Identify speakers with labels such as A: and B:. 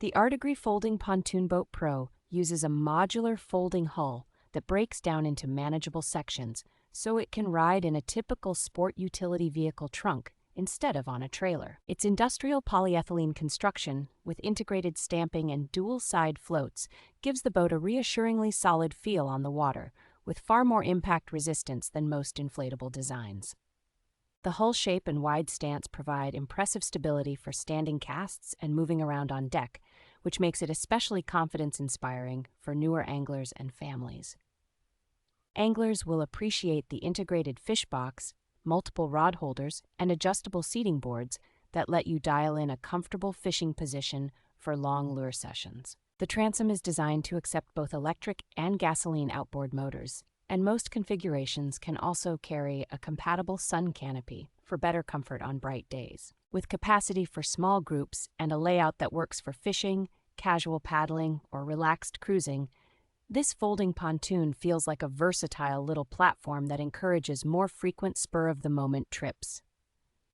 A: The Artigree Folding Pontoon Boat Pro uses a modular folding hull that breaks down into manageable sections so it can ride in a typical sport utility vehicle trunk instead of on a trailer. Its industrial polyethylene construction, with integrated stamping and dual-side floats, gives the boat a reassuringly solid feel on the water, with far more impact resistance than most inflatable designs. The hull shape and wide stance provide impressive stability for standing casts and moving around on deck, which makes it especially confidence-inspiring for newer anglers and families. Anglers will appreciate the integrated fish box, multiple rod holders, and adjustable seating boards that let you dial in a comfortable fishing position for long lure sessions. The transom is designed to accept both electric and gasoline outboard motors, and most configurations can also carry a compatible sun canopy for better comfort on bright days. With capacity for small groups and a layout that works for fishing, casual paddling, or relaxed cruising, this folding pontoon feels like a versatile little platform that encourages more frequent spur-of-the-moment trips.